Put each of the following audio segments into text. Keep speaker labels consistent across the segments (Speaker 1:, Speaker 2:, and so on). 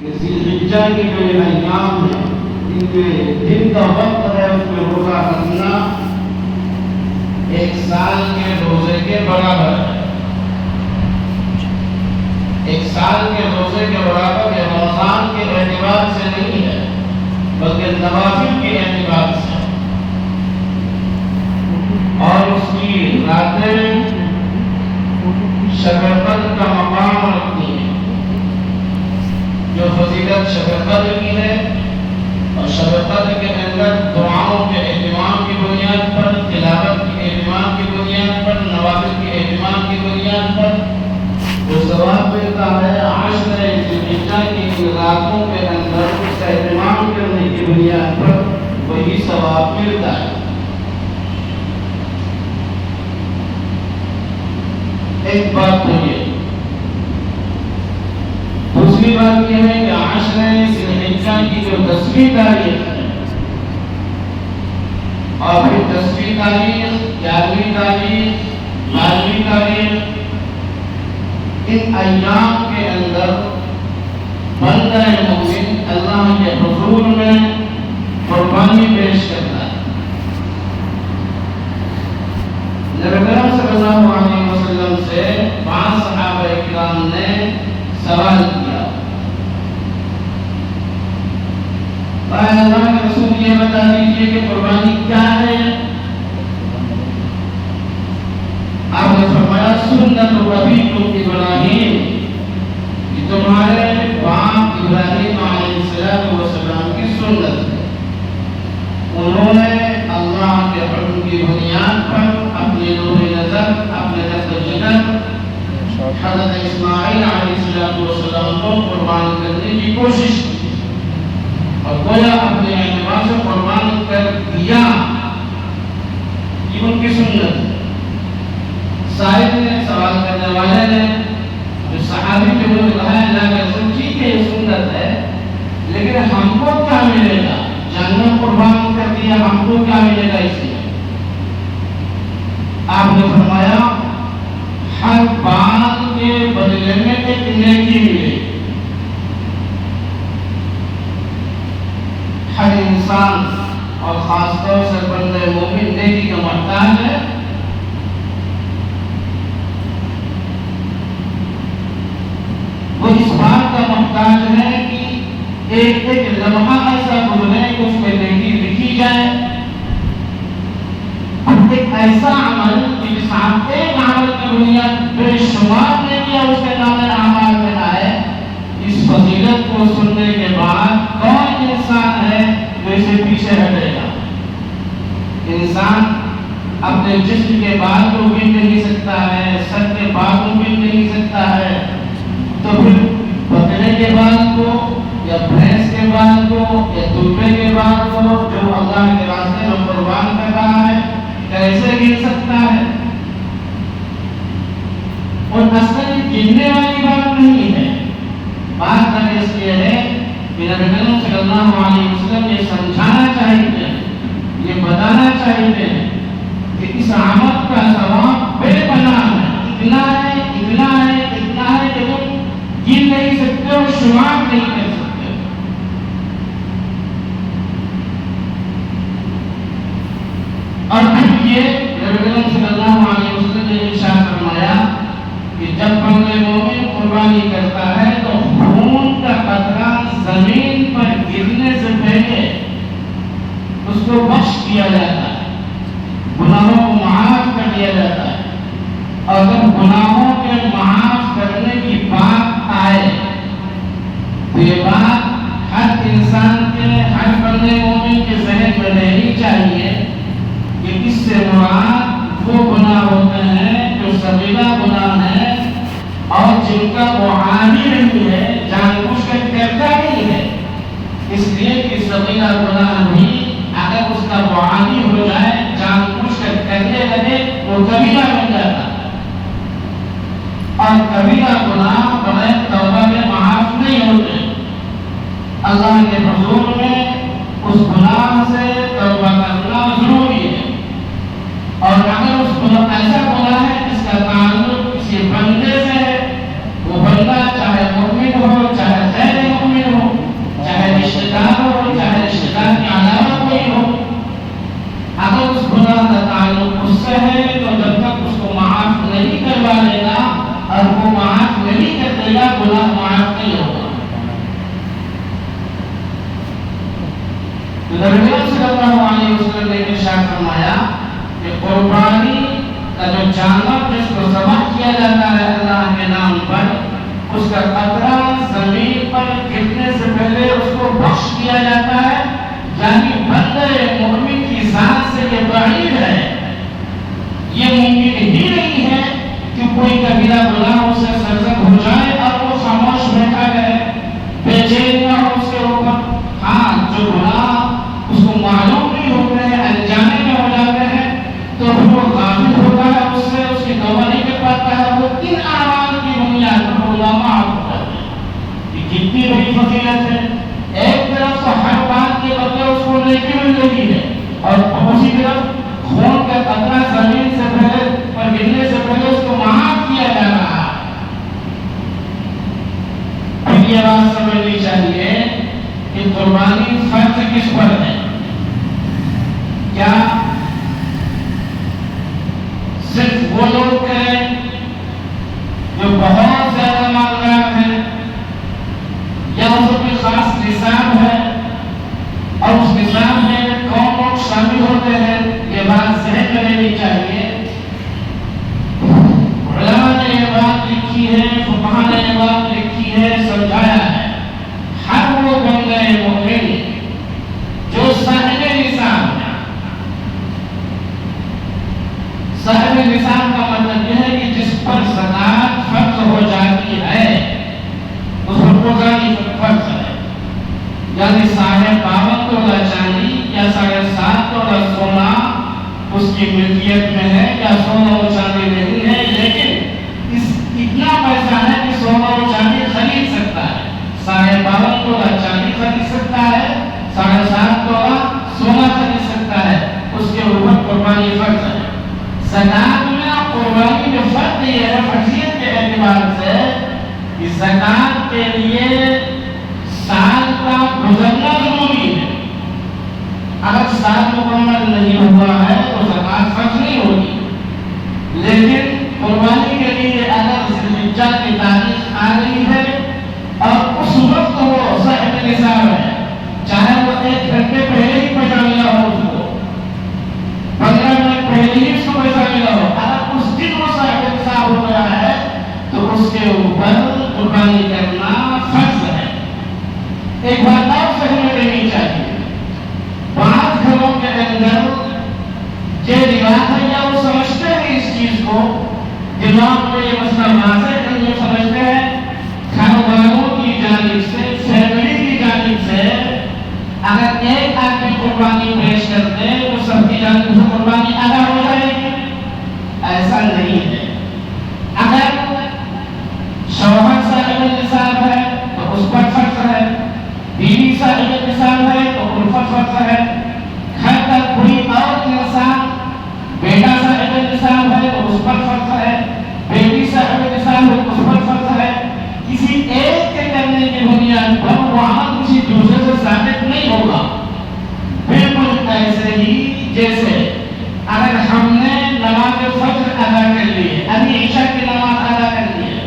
Speaker 1: کہ ذوالحجہ کے جو ایام ہیں ان کے دن کا وقت ہے اس میں روزہ رکھنا 1 سال کے روزے کے برابر ہے. 1 سال کے روزے کے برابر یہ رمضان کے اعتبار سے نہیں ہے بلکہ نوافل کے اعتبار سے. اور اس کی راتیں شب قدر کا مقام رکھتی ہیں. جو فضیلت شب قدر کی ہے اور شب قدر کے اندر دعاؤں کے اہتمام کی بنیاد پر، تلاوت کے اہتمام کی بنیاد پر، نوافل کے اہتمام کی بنیاد پر جو ثواب ملتا ہے عشر ذوالحجہ کی راتوں کے اندر اس کا اہتمام کرنے کی بنیاد پر وہی ثواب ملتا ہے. ایک بات تو یہ. دوسری بات یہ ہے کہ عشر ذوالحجہ کی جو 10ویں تاریخ ہے اور پھر 10ویں تاریخ، 11ویں تاریخ، 12ویں تاریخ، ان ایام کے اندر بندہ مومن اللہ کے حضور میں قربانی پیش کرتا ہے. نبی کریم صلی اللہ علیہ وسلم سے 5 صحابہ اکرام نے سوال کیا، اللہ کے رسول یہ بتا دیجیے کہ قربانی کیا ہے؟ آپ نے فرمایا سنت ابیکم ابراہیم، یہ تمہارے باپ ابراہیم علیہ السلام کی سنت ہے. انہوں نے اللہ کے حکم کی بنیاد پر اپنے نور نظر، اپنے نظر جگر حضرت اسماعیل علیہ السلام کو قربان کرنے کی کوشش کی اور گویا اپنے اعتبار سے قربان کر دیا. یہ ان کی سنت ہے. سائل نے، سوال کرنے والے نے، جو صحابی جو نے کہا ہے اللہ کے رسول ٹھیک ہے یہ سنت ہے لیکن ہم کو کیا ملے گا؟ جانور قربان کر دیا، ہم کو کیا ملے گا اس میں؟ آپ نے فرمایا ہر بات کے بدلے میں ایک نیکی ملے. ہر انسان اور خاص طور سے بندہ مومن نیکی کا محتاج ہے. وہ اس بات کا محتاج ہے کہ ایک لمحہ ایسا گزرے کہ اس میں نیکی لکھی جائے. ایک ایسا عمل جس ایک عمل کی بنیاد بے شمار نیکیاں اس کے نام اعمال میں آئے. اس فضیلت کو سننے کے بعد کون انسان ہے جو اسے پیچھے ہٹے گا؟ انسان اپنے جسم کے بال کو گن نہیں سکتا ہے، سر کے بال کو گن نہیں سکتا ہے، تو پھر بکرے کے بال کو یا بھینس کے بال کو یا دمبے کے بال کو جو اللہ کے راستے میں قربان کر رہا ہے کیسے گر سکتا ہے؟ اور اصل گرنے والی بات نہیں ہے. بات اس لیے ہے کہ نبی کریم صلی اللہ علیہ وسلم یہ سمجھانا چاہیے، یہ بتانا چاہیے کہ اس عمل کا ثواب بے پناہ ہے. اتنا ہے، اتنا ہے، اتنا ہے کہ تم گن نہیں سکتے اور شمار نہیں کر سکتے. اور پھر یہ نبی کریم صلی اللہ علیہ وسلم نے ارشاد فرمایا کہ جب بندہ مومن قربانی کرتا ہے تو خون کا قطرہ زمین پر گرنے سے پہلے اس کو بخش دیا جاتا ہے، گناہوں کو معاف کر دیا جاتا ہے. اور جب گناہوں کے معاف کرنے کی بات آئے تو یہ بات ہر انسان کے، ہر بندے مومن کے ذہن میں رہنی چاہیے کہ اس سے مراد وہ گناہ ہوتے ہیں جو صغیرہ گناہ ہے اور جن کا وہ عامل نہیں ہے، جان بوجھ کر کرتا نہیں ہے. اس لیے کہ صغیرہ گناہ بھی اگر اس کا وہ عامل ہو جائے، جان بوجھ کر کرنے لگے، وہ کبیرہ بن جاتا ہے. اور کبیرہ گناہ بغیر توبہ میں معاف نہیں ہوتے. اللہ کے حضور میں اس گناہ سے توبہ کرنا ضروری ہے. اور اگر اس گناہ ایسا گناہ ہے جس کا تعلق کسی بندے سے ہے، وہ بندہ چاہے مومن ہو چاہے غیر مومن ہو، فرمایا کہ قربانی کا جو جانور جس کو ذبح کیا جاتا ہے اللہ کے نام پر، اس کا قطرہ زمین پر گرنے سے پہلے اس کو بخش دیا جاتا ہے، یعنی بندے مومن کی ذات سے یہ بعید ہے، یہ ممکن ہی نہیں ہے کہ کوئی کبیرہ گناہ اس سے سرزد ہو جائے اور وہ خاموش بیٹھا رہے، بے چین نہ ہو اس کے اوپر۔ ہاں، جو گناہ اس کو معلوم نہیں ہوتے ہیں، انجانے میں ہو جاتے ہیں، تو وہ غافل ہوتا ہے اس سے، اس کی توبہ نہیں کر پاتا ہے، وہ ان اعمال کی بنیاد پر اللہ معاف ہو جاتا ہے۔ یہ کتنی بڑی فضیلت ہے! ایک طرف تو ہر بات کے بدلے اس کو نیکی مل رہی ہے، اور دوسری طرف خون کا قطرہ زمین سے پہلے پر گرنے سے پہلے اس کو معاف کیا جا رہا ہے۔ پھر یہ بات سمجھنی چاہیے کہ قربانی فرض کس پر ہے؟ کیا صرف وہ لوگ کریں جو بہت زیادہ مالدار ہیں، یا اس کو کوئی خاص نصاب ہے اور اس نصاب میں کون لوگ شامل ہوتے ہیں؟ یہ بات ذہن میں لینی چاہیے۔ علماء نے یہ بات لکھی ہے، فقہاء نے یہ بات لکھی ہے، سمجھایا ہے، ہر وہ بندہ مومن جو صاحب نصاب ہے۔ صاحب نصاب کا مطلب یہ ہے کہ جس پر زکوٰۃ فرض ہو جاتی ہے اس پر قربانی فرض ہے، یعنی 52.5 تولہ چاندی یا 7.5 تولہ سونا اس کی ملکیت میں ہے، یا سونا اور چاندی نہیں ہے، لیکن اتنا پیسہ ہے کہ سونا اور چاندی خرید سکتا ہے، 52.5 تولہ چاندی خرید سکتا ہے، 7.5 تولہ سونا خرید سکتا ہے، اس کے اوپر قربانی فرض ہے۔ زکوٰۃ میں قربانی میں فرق یہ ہے فرضیت کے اعتبار سے کہ زکوٰۃ کے لیے سال کا گزرنا ضروری ہے۔ اگر سال مکمل نہیں ہوا ہے تو زکوٰۃ فرض نہیں ہوگی، لیکن قربانی کے لیے اگر ذوالحجہ کی تاریخ آ گئی ہے اور اس وقت وہ صاحب نصاب ہے، چاہے وہ 1 گھنٹے پہلے ہی پیسہ ملا ہو، اس کو 15 منٹ پہلے ہی اس کو پیسہ ملا ہو، اگر اس دن وہ صاحب نصاب ہو گیا ہے تو اس کے اوپر قربانی کرنا فرض ہے۔ ایک بات اور صحیح میں لینی چاہیے، بعض گھروں کے اندر یہ رواج ہے یا وہ سمجھتے ہیں اس چیز کو، دماغ میں یہ مسئلہ واضح ہے، وہ سمجھتے ہیں گھر والوں کی جانب سے، فیملی کی جانب سے اگر ایک آدمی قربانی پیش کر دے تو سب کی جانب سے قربانی ادا ہو جائے گی۔ ایسا نہیں ہے۔ اگر شوہر صاحب نصاب ہے تو اس پر فرض ہے، بیوی صاحب نصاب ہے تو ان پر فرض ہے، گھر کا کوئی اور انسان بیٹا صاحب نصاب ہے تو اس پر فرض ہے، بیٹی صاحب نصاب ہے تو اس پر فرض ہے۔ کسی ایک کے کرنے کی بنیاد پر وہ عمل کسی دوسرے سے ثابت نہیں ہوگا۔ بالکل ایسے ہی جیسے اگر ہم نے نماز فجر ادا کر لی ہے، ابھی عشاء کی نماز ادا کر لی ہے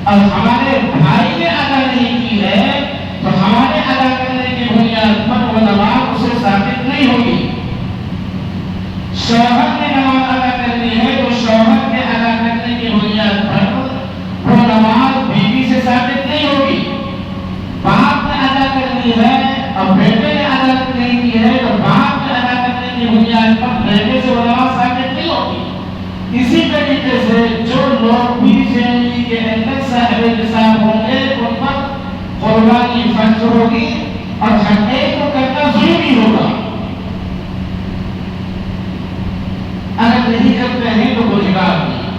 Speaker 1: اور ہمارے بھائی نے ادا نہیں کی ہے تو ہمارے ادا کرنے کی بنیاد پر وہ نماز اسے ثابت نہیں ہوگی۔ شوہر نے نماز ادا کر لی ہے تو شوہر کے ادا کرنے کی بنیاد پر وہ نماز بیوی سے ثابت نہیں ہوگی۔ باپ نے ادا کر لی ہے اور بیٹے نے ادا نہیں کی ہے تو باپ نے ادا کرنے کی بنیاد پر بیٹے سے وہ نماز ثابت نہیں ہوگی۔ اسی طریقے سے جو لوگ بھی فیملی کے اندر صاحب نصاب ہوں گے ان پر قربانی فرض ہوگی اور ہر ایک کو کرنا ضروری ہوگا۔ اگر نہیں کرتے ہیں تو گنہگار ہوگا،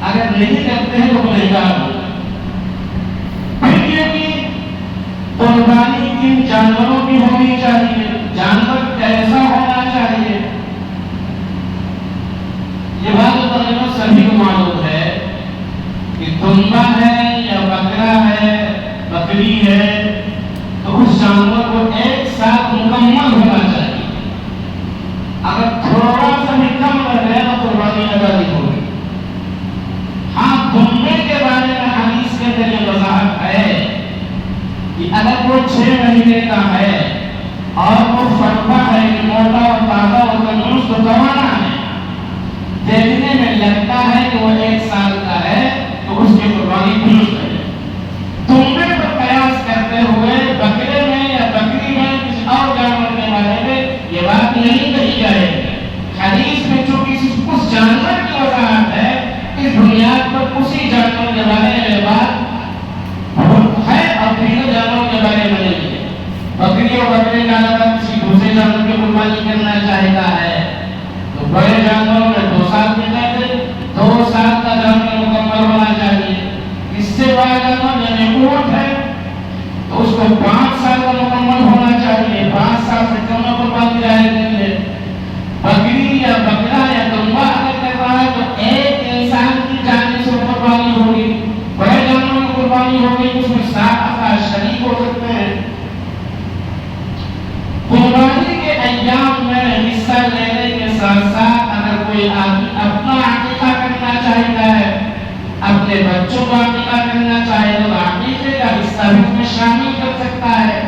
Speaker 1: اگر نہیں کرتے ہیں تو گنہگار ہوگا۔ پھر یہ کہ قربانی کن جانوروں کی ہونی چاہیے، جانور کیسا ہونا چاہیے، یہ بات تقریباً سبھی کو معلوم ہے کہ دمبا ہے یا بکرا ہے، بکری ہے، تو اس جانور کو ایک ساتھ مکمل ہونا چاہیے۔ اگر تھوڑا سا بھی کم کر گیا تو قربانی ادا نہیں ہوگی۔ ہاں، دمبے کے بارے میں حدیث کے اندر وضاحت ہے کہ اگر وہ 6 مہینے کا ہے اور وہ فرقہ ہے کہ موٹا اور تازہ اور تندرست و توانا ہے، دیکھنے میں لگتا ہے کہ وہ 1 سال کا ہے تو اس کی قربانی درست ہے۔ تمبے پر قیاس کرتے ہوئے بکرے میں یا بکری میں کسی اور جانور کے بارے میں یہ بات نہیں کہی جائے گی۔ حدیث میں جو کسی اس جانور کی وضاحت ہے، اس بنیاد پر اسی جانور کے بارے میں بات ہے اور تینوں جانوروں کے بارے میں نہیں ہے۔ بکری اور بکرے کا علاوہ کسی دوسرے جانور کی قربانی کرنا چاہتا ہے تو بڑے جانوروں میں 2 سال کے قید، 2 سال کا جانور مکمل ہونا چاہیے۔ اس سے بڑا جانور یعنی اونٹ ہے تو اس کو 5 سال کا مکمل ہونا چاہیے، 5 سال سے کم قربانی جائز نہیں ہے۔ بکری یا بکرا یا دمبا اگر کر رہا ہے تو ایک انسان کی جانب سے قربانی ہوگی، بڑے جانوروں کی قربانی ہوگی، اس میں 7 افراد شریک ہو سکتے ہیں۔ قربانی کے ایام میں حصہ لینے کے ساتھ ساتھ اگر کوئی آدمی اپنا عقیقہ کرنا چاہتا ہے، اپنے بچوں کو عقیقہ کرنا چاہے تو عقیقے کا حصہ بھی اس میں شامل کر سکتا ہے۔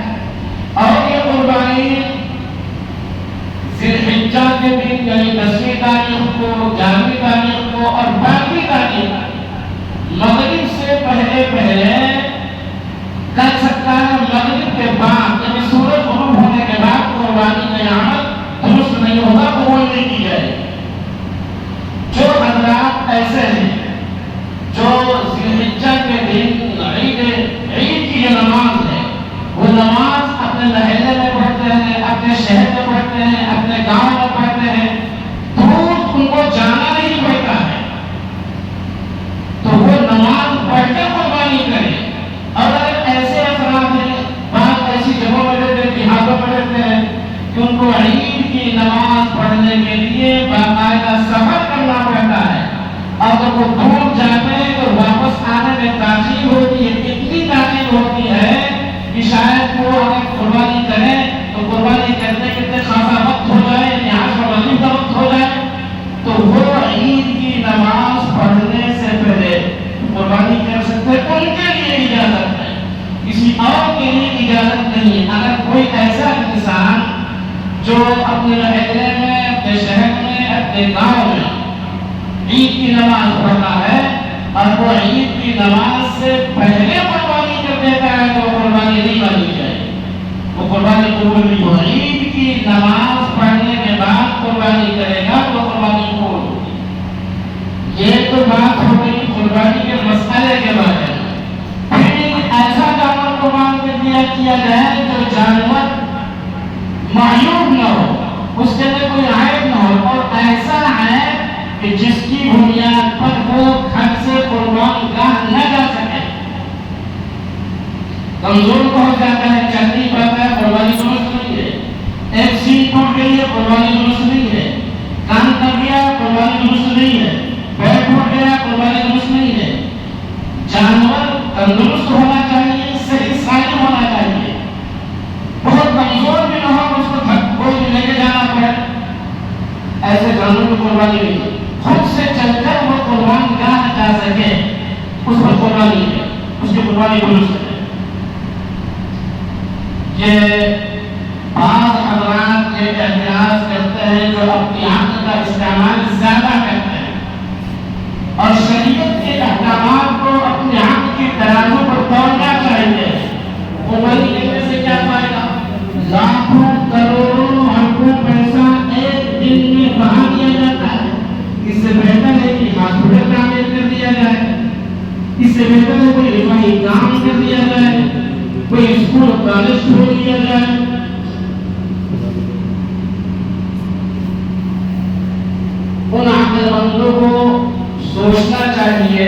Speaker 1: اور یہ قربانی ذی الحجہ کے دن یعنی 10ویں تاریخ کو، 11ویں تاریخ کو اور 12ویں تاریخ مغرب سے پہلے کر سکتا ہے۔ مغرب کے بعد یعنی سورج غروب ہونے کے بعد قربانی کا عمل درست نہیں ہوگا، قبول نہیں کی جائے گی۔ جو حضرات ایسے ہیں جو ذی الحجہ کے دن عید کی جو نماز ہے وہ نماز اپنے محلے میں پڑھتے ہیں، اپنے شہر میں پڑھتے ہیں، اپنے گاؤں میں پڑھتے ہیں، دور ان کو جانا نہیں پڑتا ہے تو وہ نماز پڑھ کے قربانی کریں۔ اور اگر ایسے افراد ہیں، بعض ایسی جگہوں میں رہتے ہیں، دیہاتوں میں رہتے ہیں کہ ان کو عید کی نماز پڑھنے کے لیے باقاعدہ سفر کرنا پڑتا ہے، اور جب وہ دور جاتے ہیں تو واپس آنے میں تاخیر ہوتی ہے، اتنی تاخیر ہوتی ہے کہ شاید وہ اگر قربانی کریں تو قربانی کرنے کے خاصا وقت ہو جائے، یہاں سے مغرب کا وقت ہو جائے، تو وہ عید کی نماز پڑھنے سے پہلے قربانی کر سکتے ہیں۔ ان کے لیے اجازت ہے، کسی اور کے لیے اجازت نہیں ہے۔ اگر کوئی ایسا انسان جو اپنے محلے میں، اپنے شہر میں، اپنے گاؤں میں عید کی نماز پڑھتا ہے اور وہ عید کی نماز سے پہلے قربانی کر دیتا ہے تو قربانی نہیں مانی جائے، وہ قربانی قبول نہیں ہو۔ عید کی نماز پڑھنے کے بعد قربانی کرے گا تو قربانی قبول ہوگی۔ یہ تو بات ہو گئی قربانی کے مسئلے کے بارے میں۔ پھر ایسا جانور قربان کر دیا جائے جو جانور معیوب نہ ہو، اس کے اندر کوئی عیب نہ ہو، اور ایسا ہے کہ جس کی بنیاد پر وہ گھر سے قربان گاہ نہ جا سکے، کمزور پہنچ جاتا ہے، چل نہیں پاتا ہے، قربانی درست نہیں ہے۔ ایک سینگ ٹوٹ گئی ہے، قربانی درست نہیں ہے۔ کان کٹ گیا، قربانی درست نہیں ہے۔ پیر ٹوٹ گیا، قربانی درست نہیں ہے۔ جانور تندرست ہونا چاہیے، صحیح سالم ہونا چاہیے، بہت کمزور بھی نہ ہو، اس کو کوئی لے کے جانا پڑے، ایسے جانور کی قربانی نہیں ہے۔ خود سے چل کر وہ قربان گاہ جا سکے، اس پر قربانی ہے، اس کی قربانی درست ہے۔ یہ بعض حضرات یہ اعتراض کرتے ہیں جو اپنی عقل کا استعمال زیادہ کرتے ہیں اور شریعت کے احکامات کو اپنی عقل کی ترازو پر توڑنا چاہیے۔ قربانی کرنے سے کیا فائدہ؟ لاکھوں کروڑوں اربوں پیسہ ایک دن میں بہا دیا جاتا ہے۔ اس سے بہتر ہے کہ ہاسپٹل تعمیر کر دیا جائے، اس سے بہتر ہے کوئی رفاہی کام کر دیا جائے، کوئی اسکول کالج کھول دیا جائے۔ ان عقل مندوں کو سوچنا چاہیے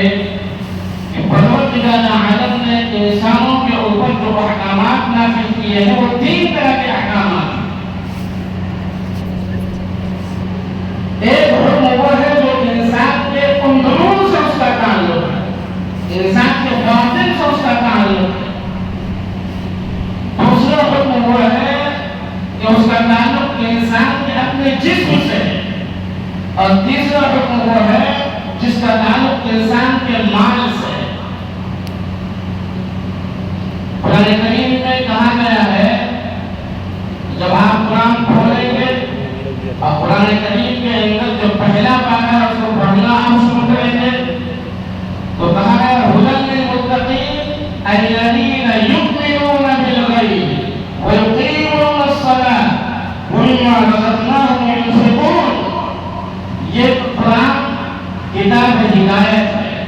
Speaker 1: کہ پروردگار عالم نے انسانوں کے اوپر جو احکامات نافذ کیے ہیں وہ 3 طرح کے احکامات ہیں۔ ایک حکم وہ ہے جو انسان کے اندرون سے اس کا تعلق ہے، انسان کے باطن سے اس کا تعلق ہے۔ دوسرا حکم وہ ہے کہ اس کا تعلق انسان کے اپنے جسم سے ہے، اور تیسرا حکم وہ ہے جس کا تعلق انسان کے مال سے ہے۔ قرآن کریم میں کہا گیا ہے جب آپ قرآن کھولیں گے اور قرآن کریم کے اندر جو پہلا پارہ ہے اس کو پڑھنا آپ شروع کریں گے تو کہا ہے ہدی للمتقین الذین یؤمنون بالغیب ویقیمون الصلاۃ ومما رزقناہم ينفقون. یہ قرآن کتاب ہدایت ہے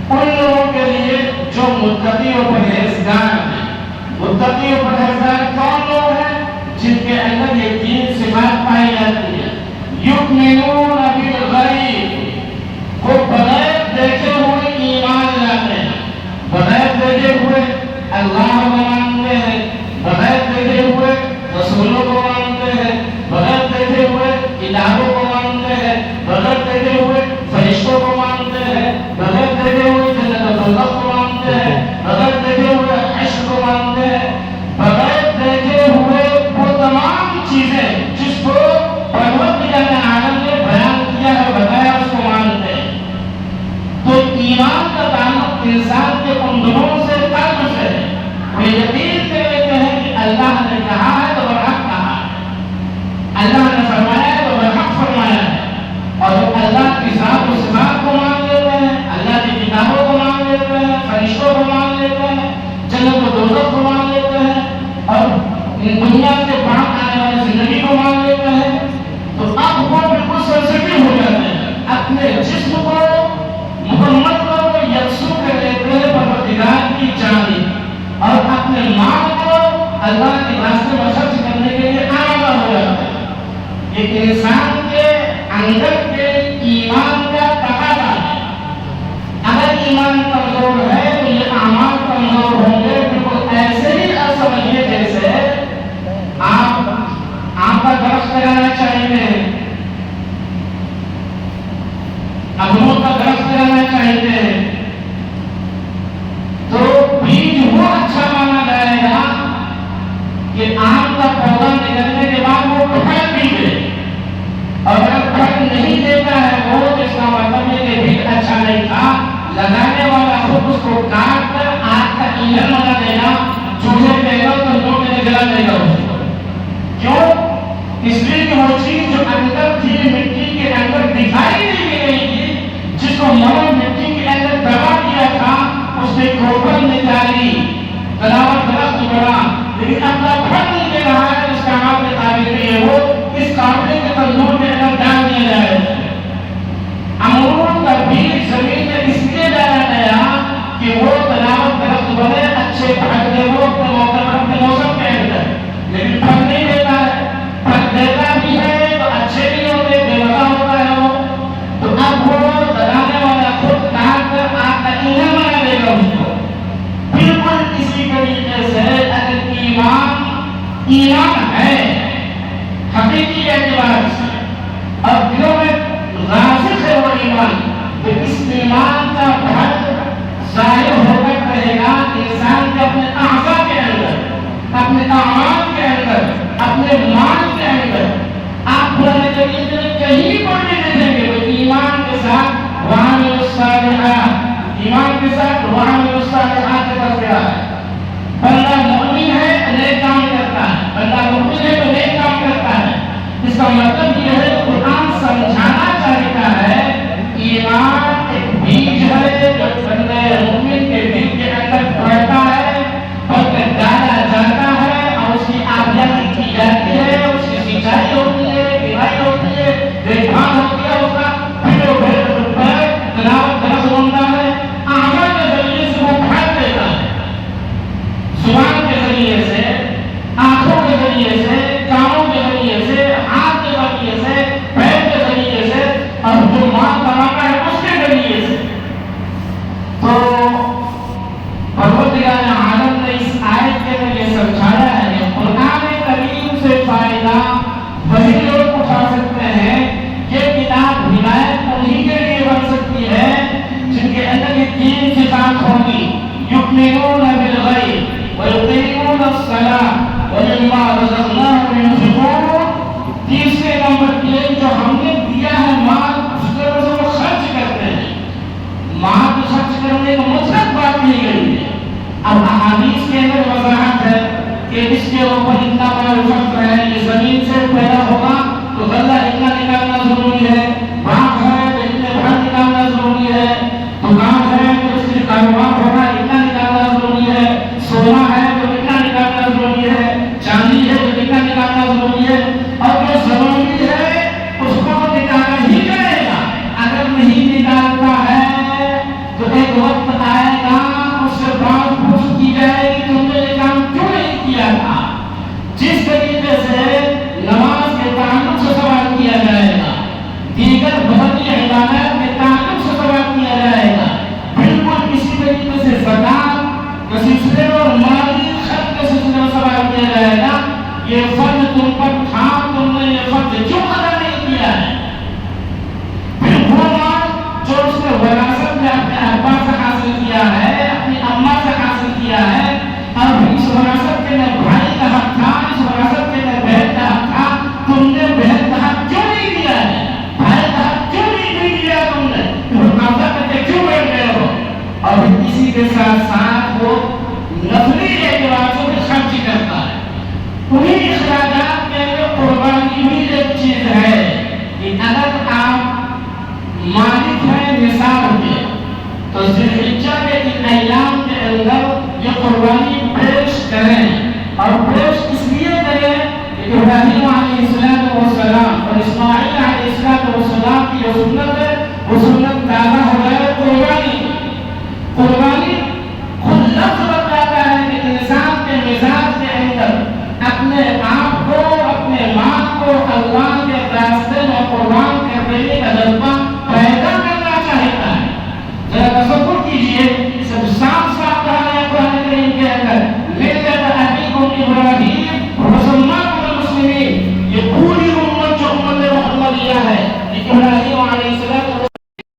Speaker 1: ان لوگوں کے لیے جو متقی و پرہیزگار ہیں. متقی و پرہیزگار کون لوگ ہیں؟ جن کے اندر یہ تین صفات پائی جاتی ہے. یؤمنون بالغیب، وہ بغیر دیکھے ہوئے ایمان لاتے ہیں. بغیر دیکھے ہوئے اللہ کو مانتے ہیں، بغیر دیکھے ہوئے رسولوں کو مانتے ہیں، بغیر دیکھے ہوئے کتابوں کو مانتے ہیں، بغیر دیکھے ہوئے فرشتوں کو مانتے ہیں، بغیر دیکھے ہوئے جنت و دوزخ کو مانتے ہیں، بغیر دیکھے ہوئے حشر کو مانتے ہیں، بغیر دیکھے ہوئے وہ تمام چیزیں جس کو پروردگار عالم نے بیان کیا ہے بتایا اس کو مانتے ہیں. تو ایمان کا تعلق انسان کے ان دونوں سے قلب سے ہے. وہ یقین کر لیتے ہیں کہ اللہ نے کہا ہے تو برحق کہا ہے، اللہ نے فرمایا ہے تو برحق فرمایا ہے. اور جب اللہ کی ذات و صفات کو مان لیتے ہیں، اللہ کی کتابوں کو مان لیتے ہیں، فرشتوں کو مان لیتے ہیں، جنت و دوزخ کو مان لیتے ہیں اور دنیا کے بعد آنے والی زندگی کو مان لیتے ہیں، تو اب وہ بالکل سنسٹیو ہو جاتے ہیں. اپنے جسم کو محمد کو یکسو کر لیتے ہیں پروردگار کی جانب اور اپنے مال کو اللہ کے راستے میں خرچ کرنے کے لیے آمادہ ہو جاتے ہیں. ایک انسان کے اندر کے ایمان کا تقاضا ہے. اگر ایمان کمزور ہے تو یہ اعمال کمزور ہوں گے. بالکل ایسے ہی سمجھیے جیسے آپ کا درخت لگانا چاہیے، امرود کا درخت لگانا چاہیے تو بیج وہ اچھا مانا جائے گا کہ آم کا پودا نکلنے کے بعد وہ پھل بھی دے. اور اگر پھل نہیں دیتا ہے وہ جس کا مطلب یہ کہ بیج اچھا نہیں تھا، لگانے والا خود اس کو کاٹ کر آگ کا ایندھن بنا دے گا، چولہے دے گا تو لوگ جلا دے گا اس کو. کیوں؟ اس لیے کہ وہ چیز جو اندر تھی مٹی کے اندر دکھائی نہیں دے رہی تھی، جس کو مولو مٹی کے اندر دبا دیا تھا، اس نے کھوپڑ نکالی، تلاوت درخت بڑا، لیکن اپنا پھل نہیں دے رہا ہے. اس کا قابل قابل نہیں ہے، وہ اس قابل کے تندور کے اندر ڈال دیا جائے. امرود کا بیج زمین میں اس لیے ڈالا گیا کہ وہ تلاوت درخت بنے، اچھے پھل دے وہ اپنے موسم کے اندر، لیکن پھل نہیں دیتا ہے. پھل دیتا بھی ہے تو اچھے نہیں ہوتے، بے مزہ ہوتا ہے وہ. تو اب وہ لگانے والا خود کاٹ کر آگ کا ایندھن بنا دے گا اس کو. بالکل اسی طریقے سے اگر ایمان ہے حقیقی اعتبار سے اور دلوں میں راسخ ہے وہ ایمان، تو اس ایمان کا پھل ظاہر ہو کر رہے گا انسان کے اپنے اعضاء کے اندر، اپنے اعمال کے اندر، اپنے مال کے اندر. آپ قرآن کریم میں کہیں پر نہیں دیکھیں گے تو ایمان کے ساتھ وعملوا الصالحات، ایمان کے ساتھ وعملوا الصالحات کا تذکرہ ہے. بندہ مومن ہے نیک کام کرتا ہے، بندہ مومن ہے تو نیک کام کرتا ہے. اس کا مطلب یہ ہے کہ قرآن سمجھانا چاہتا ہے ایمان ایک بیج ہے جو بندے مومن کے دل کے اندر پڑتا ہے، پک ڈالا جاتا ہے اور اس کی آبیاری کی جاتی ہے، اس کی سینچائی ہوتی ہے، بینائی ہوتی ہے، دیکھ بھال ہوتی ہے، اس کا پھر تلاوت درخت بنتا ہے. اعمال کے ذریعے سے وہ پھل دیتا ہے، زبان کے ذریعے سے، آنکھوں کے ذریعے سے، کانوں کے ذریعے سے، ہاتھ کے ذریعے سے، پیر کے ذریعے سے اور جو مال کماتا ہے اس کے ذریعے سے. تو پروردگار عالم نے اس آیت کے اندر یہ سمجھایا ہے کہ قرآن کریم سے فائدہ وہی لوگ اٹھا سکتے ہیں. یہ کتاب ہدایت انہی کے لیے بن سکتی ہے جن کے اندر یہ تین صفات ہوگی. یؤمنون بالغیب ویقیمون الصلاۃ ومما رزقناہم ينفقون. تیسرے نمبر یہ جو ہم نے دیا ہے مال اس کے وجہ سے وہ خرچ کرتے ہیں. مال خرچ کرنے کو مطلق بات نہیں گئی ہے. اب احادیث کے اندر وضاحت ہے کہ اس کے اوپر اتنا بڑا فخر ہے، یہ زمین سے پیدا ہوگا تو غلہ اتنا نکالنا ضروری ہے، باغ ہے تو اتنے بڑا نکالنا ضروری ہے، دکان ہے تو اس کے کاروبار ہوگا اتنا نکالنا ضروری ہے، سونا ہے تو اتنا نکالنا ضروری ہے، چاندی ہے تو اتنا نکالنا ضروری ہے، اور جو ضروری ہے اس کو نکالنا ہی کرے گا۔ اگر نہیں نکالتا ہے تو ایک وقت آئے گا اس سے بات پوچھ کی جائے گی تم نے یہ کام کیوں نہیں کیا تھا۔ جس طریقے سے نماز کے تعلق سے سوال کیا جائے گا، دیگر بدنی عبادات کے تعلق سے سوال کیا جائے گا، بالکل اسی طریقے سے زکات کے سلسلے اور مالی خرچ کے سلسلے میں سوال کیا جائے گا۔ یہ فرض تم پر تھا، تم نے یہ فرض کیوں ادا نہیں کیا ہے؟ پھر وہ مال جو اس نے وراثت میں اپنے ابا سے حاصل کیا ہے، اپنی اماں سے حاصل کیا ہے، اور اس وراثت کے میں بھائی کا حق تھا، اس وراثت کے میں بہن کا حق تھا، تم نے بہن کا حق کیوں نہیں دیا ہے؟ بھائی کا حق کیوں نہیں دیا تم نے؟ پھر قبضہ کر کے کیوں بیٹھ گئے ہو؟ اور اسی کے ساتھ ساتھ وہ نفلی اعتبار سے بھی خرچ کرتا ہے۔ انہیں اخراجات میں قربانی بھی ایک چیز ہے کہ اگر آپ مالک ہیں نصاب کے تو ذوالحجہ کے ان ایام کے اندر یہ قربانی پیش کریں، اور پیش اس لیے کریں کہ ابراہیم علیہ السلام اور اسماعیل علیہ السلام کی جو سنت ہے وہ سنت تازہ ہو جائے۔ قربانی خود لفظ بتاتا ہے کہ انسان کے مزاج کے اندر اپنے آپ کو، اپنے مال کو اللہ کے راستے میں قربان کرنے کا جذبہ